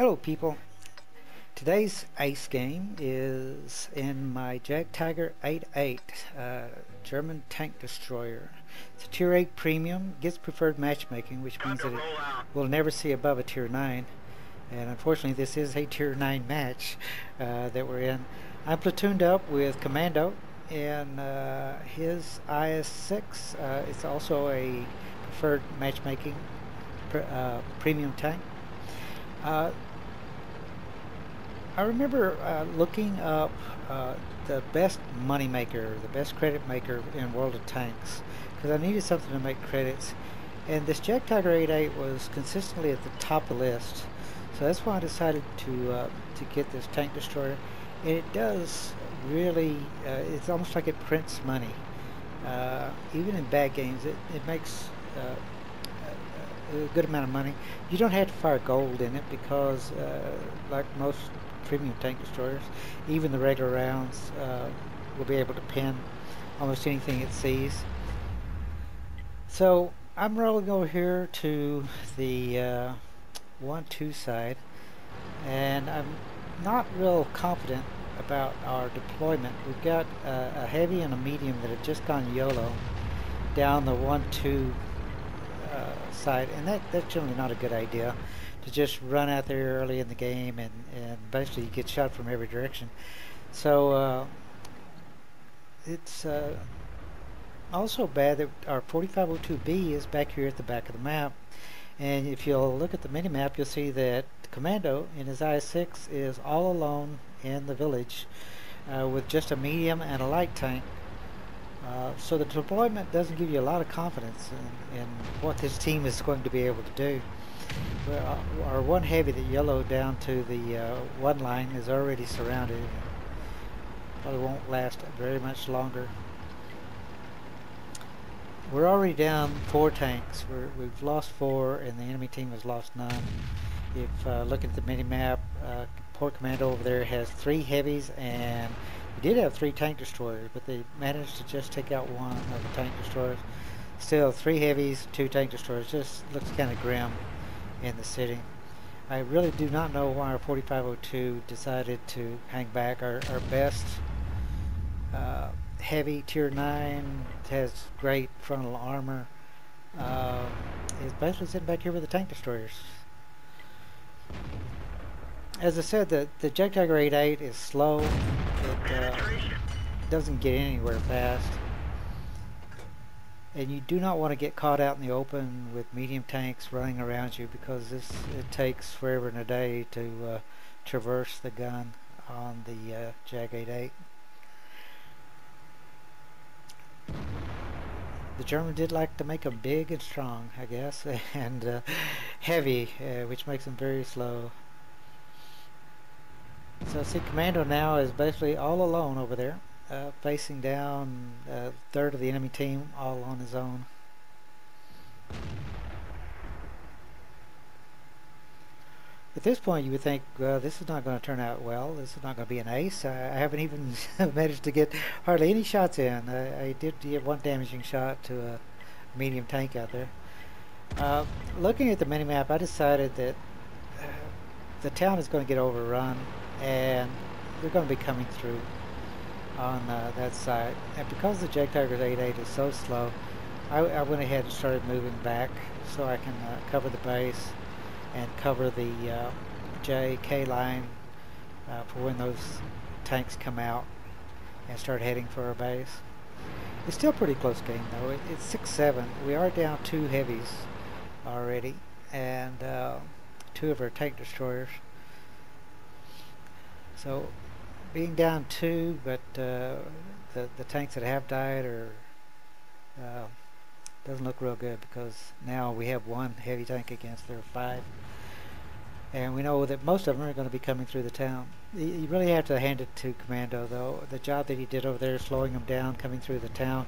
Hello people, today's Ace game is in my Jagdtiger 8-8 German tank destroyer. It's a tier 8 premium, gets preferred matchmaking, which means that it will never see above a tier 9, and unfortunately this is a tier 9 match that we're in. I'm platooned up with Commando in his IS-6. It's also a preferred matchmaking premium tank. I remember looking up the best money maker, the best credit maker in World of Tanks, because I needed something to make credits, and this Jagdtiger 8-8 was consistently at the top of the list. So that's why I decided to get this tank destroyer, and it does really. It's almost like it prints money. Even in bad games, it makes a good amount of money. You don't have to fire gold in it because, like most premium tank destroyers, even the regular rounds will be able to pin almost anything it sees. So I'm rolling over here to the 1-2 side, and I'm not real confident about our deployment. We've got a heavy and a medium that have just gone YOLO down the 1-2 side, and that's generally not a good idea, to just run out there early in the game and basically get shot from every direction. So it's also bad that our 4502B is back here at the back of the map, and if you'll look at the mini map, you'll see that Commando in his IS-6 is all alone in the village with just a medium and a light tank. So the deployment doesn't give you a lot of confidence in what this team is going to be able to do. Our one heavy that yellowed down to the one line is already surrounded. Probably won't last very much longer. We're already down 4 tanks. We've lost 4 and the enemy team has lost none. If looking at the mini map, poor Commando over there has 3 heavies, and we did have 3 tank destroyers, but they managed to just take out 1 of the tank destroyers. Still 3 heavies, 2 tank destroyers. Just looks kind of grim in the city. I really do not know why our 4502 decided to hang back. Our best heavy tier 9 has great frontal armor. Is basically sitting back here with the tank destroyers. As I said, the Jagdtiger 8-8 is slow. It doesn't get anywhere fast. And you do not want to get caught out in the open with medium tanks running around you, because it takes forever and a day to traverse the gun on the Jag 8-8. The German did like to make them big and strong, I guess, and heavy, which makes them very slow. So see, Commando now is basically all alone over there, facing down a third of the enemy team, all on his own. At this point you would think, this is not going to turn out well, this is not going to be an ace. I haven't even managed to get hardly any shots in. I did get 1 damaging shot to a medium tank out there. Looking at the minimap, I decided that the town is going to get overrun, and they're going to be coming through on that side. And because the Jagdtiger 8-8 is so slow, I went ahead and started moving back so I can cover the base and cover the JK line for when those tanks come out and start heading for our base. It's still a pretty close game though. It's 6-7. We are down 2 heavies already, and 2 of our tank destroyers. So being down 2, but the tanks that have died are doesn't look real good, because now we have 1 heavy tank against their 5, and we know that most of them are going to be coming through the town. You really have to hand it to Commando though. The job that he did over there, slowing them down, coming through the town,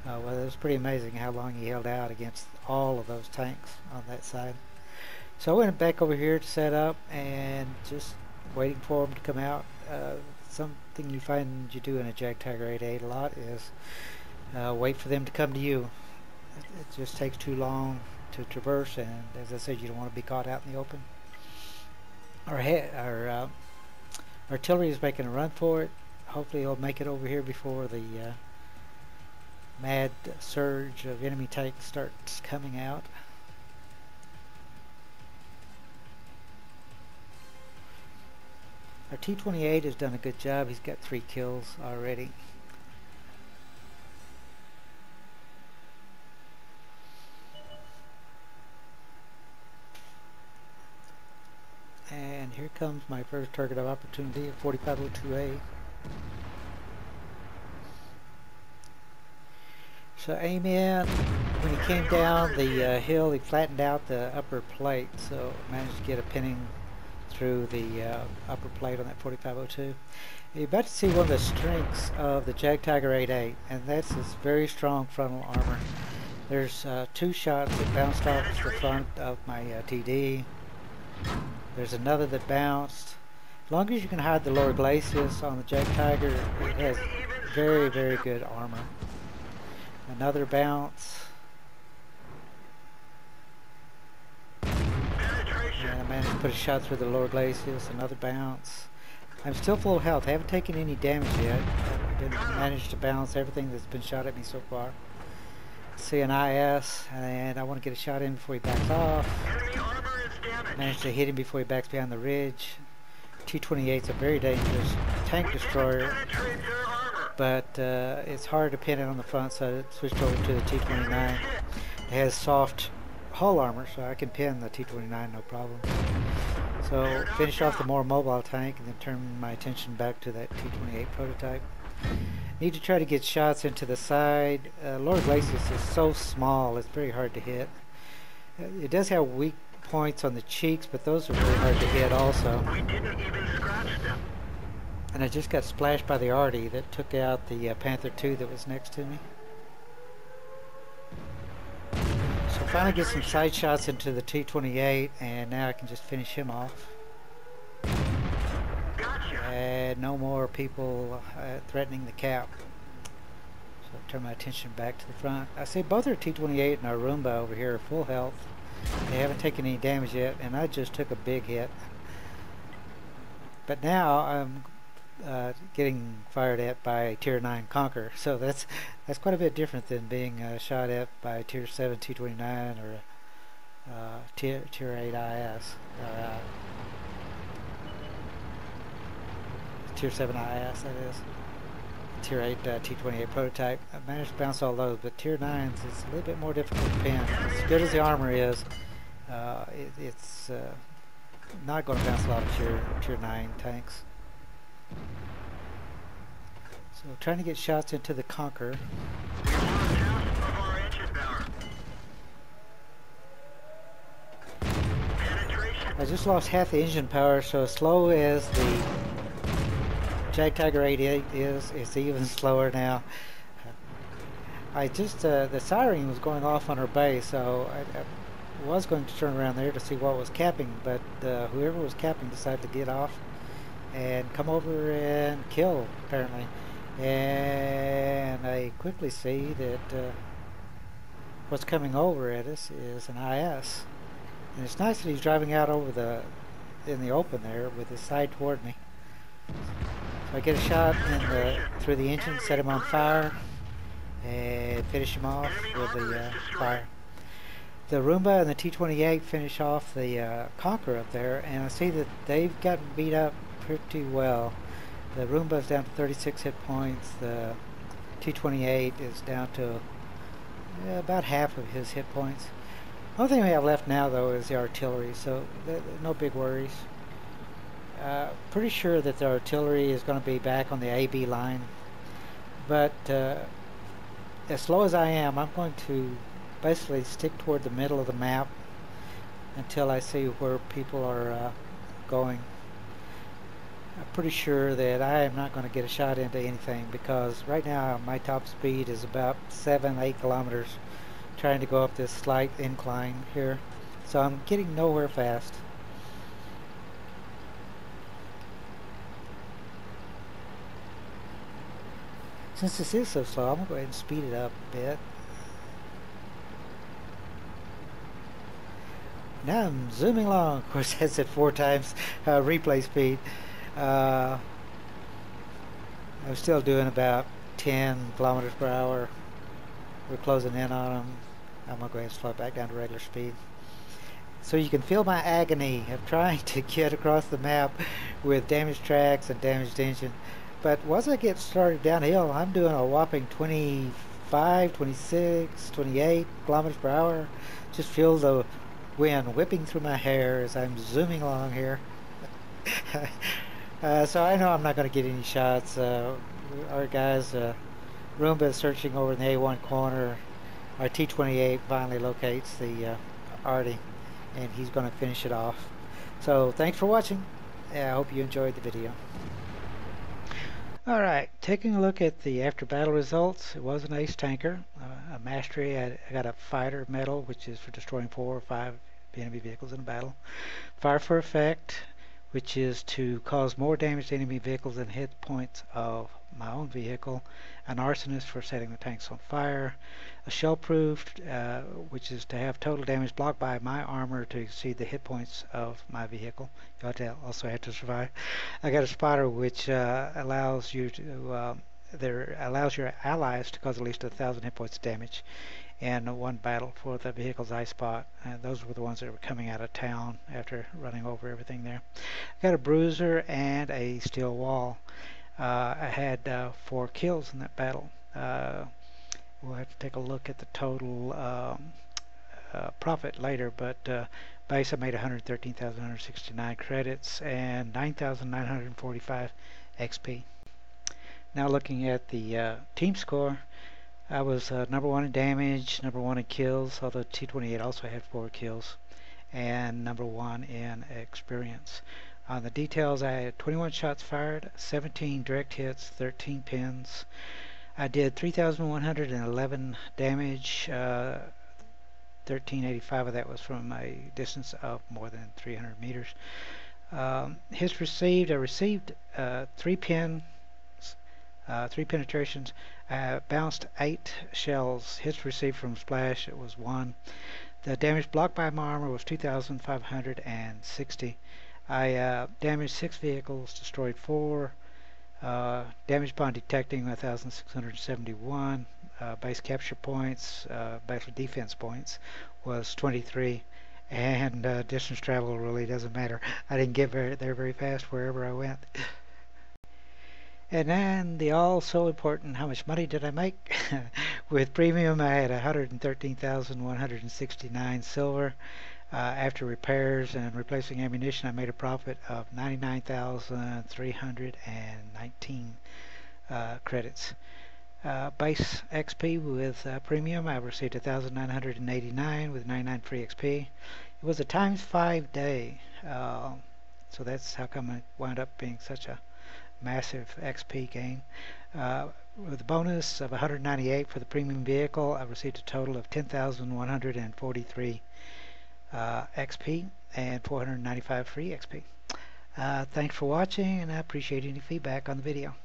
well, it was pretty amazing how long he held out against all of those tanks on that side. So I went back over here to set up and just waiting for them to come out. Something you find you do in a Jagdtiger 8-8 a lot is wait for them to come to you. It just takes too long to traverse, and as I said, you don't want to be caught out in the open. our artillery is making a run for it. Hopefully he'll make it over here before the mad surge of enemy tanks starts coming out. Our T-28 has done a good job. He's got 3 kills already. And here comes my first target of opportunity at 4502A. So aim in. When he came down the hill, he flattened out the upper plate, so managed to get a pinning through the upper plate on that 4502. You're about to see one of the strengths of the Jagdtiger 8.8, and that's this very strong frontal armor. There's 2 shots that bounced off the front of my TD. There's another that bounced. As long as you can hide the lower glacis on the Jagdtiger, it has very, very good armor. Another bounce. And I managed to put a shot through the lower glacis. Another bounce. I'm still full of health. I haven't taken any damage yet. I've managed to bounce everything that's been shot at me so far. See an IS, and I want to get a shot in before he backs off. Managed to hit him before he backs behind the ridge. T-28's a very dangerous tank destroyer, but it's hard to pin it on the front, so I switched over to the T-29. It has soft hull armor, so I can pin the T-29 no problem. So finish off the more mobile tank and then turn my attention back to that T-28 prototype. Need to try to get shots into the side. Lower glacis is so small, it's very hard to hit. It does have weak points on the cheeks, but those are really hard to hit also. We didn't even scratch them. And I just got splashed by the Arty that took out the Panther II that was next to me. So finally get some side shots into the T-28, and now I can just finish him off. And no more people threatening the cap. So turn my attention back to the front. I see both our T-28 and our Roomba over here are full health. They haven't taken any damage yet, and I just took a big hit. But now I'm getting fired at by a Tier 9 Conqueror, so that's quite a bit different than being shot at by a Tier 7 T-29 or a Tier 8 IS. Or, Tier 7 IS, that is. Tier 8 T-28 prototype. I managed to bounce all those, but Tier 9s is a little bit more difficult to pin. As good as the armor is, it's not going to bounce a lot of Tier 9 tanks. So trying to get shots into the Conqueror. I just lost half the engine power, so as slow as the Jagdtiger 8.8 is, it's even slower now. I just, the siren was going off on her base, so I was going to turn around there to see what was capping, but whoever was capping decided to get off and come over and kill, apparently. And I quickly see that what's coming over at us is an IS. And it's nice that he's driving out over in the open there with his side toward me. So I get a shot through the engine, set him on fire, and finish him off with the fire. The Roomba and the T-28 finish off the Conqueror up there, and I see that they've gotten beat up pretty well. The Roomba's down to 36 hit points. The T-28 is down to about half of his hit points. The only thing we have left now, though, is the artillery, so no big worries. Pretty sure that the artillery is going to be back on the AB line, but as slow as I am, I'm going to basically stick toward the middle of the map until I see where people are going. I'm pretty sure that I am not going to get a shot into anything, because right now my top speed is about 7-8 kilometers trying to go up this slight incline here, so I'm getting nowhere fast. Since this is so slow, I'm going to go ahead and speed it up a bit. Now I'm zooming along. Of course, that's at 4 times replay speed. I'm still doing about 10 kilometers per hour. We're closing in on them. I'm going to go ahead and slow it back down to regular speed. So you can feel my agony of trying to get across the map with damaged tracks and damaged engine. But once I get started downhill, I'm doing a whopping 25, 26, 28 kilometers per hour. Just feel the wind whipping through my hair as I'm zooming along here. So I know I'm not going to get any shots. Our guys, Roomba is searching over in the A1 corner. Our T-28 finally locates the Artie, and he's going to finish it off. So thanks for watching. I hope you enjoyed the video. Alright, taking a look at the after battle results, it was an ace tanker, a mastery. I got a fighter medal, which is for destroying 4 or 5 enemy vehicles in a battle. Fire for effect, which is to cause more damage to enemy vehicles than hit points of my own vehicle. An arsonist for setting the tanks on fire. A shell-proofed, which is to have total damage blocked by my armor to exceed the hit points of my vehicle. You also have to survive. I got a spotter, which allows you to allows your allies to cause at least 1,000 hit points of damage in one battle for the vehicle's eye spot. Those were the ones that were coming out of town after running over everything there. I got a bruiser and a steel wall. I had 4 kills in that battle. We'll have to take a look at the total profit later, but base I made 113,169 credits and 9,945 XP. Now looking at the team score, I was number 1 in damage, number 1 in kills, although T-28 also had 4 kills, and number 1 in experience. On the details, I had 21 shots fired, 17 direct hits, 13 pins. I did 3,111 damage. 1385 of that was from a distance of more than 300 meters. Hits received, I received 3 penetrations. I bounced 8 shells. Hits received from splash, it was 1. The damage blocked by my armor was 2,560. I damaged 6 vehicles, destroyed 4. Damage upon detecting 1,671. Base capture points, base defense points was 23. And distance travel really doesn't matter. I didn't get there very fast wherever I went. And then the also important, how much money did I make? With premium, I had 113,169 silver. After repairs and replacing ammunition, I made a profit of 99,319 credits. Base XP with premium, I received 1,989 with 99 free XP. It was a times 5 day, so that's how come it wound up being such a massive XP gain. With a bonus of 198 for the premium vehicle, I received a total of 10,143 XP and 495 free XP. Thanks for watching, and I appreciate any feedback on the video.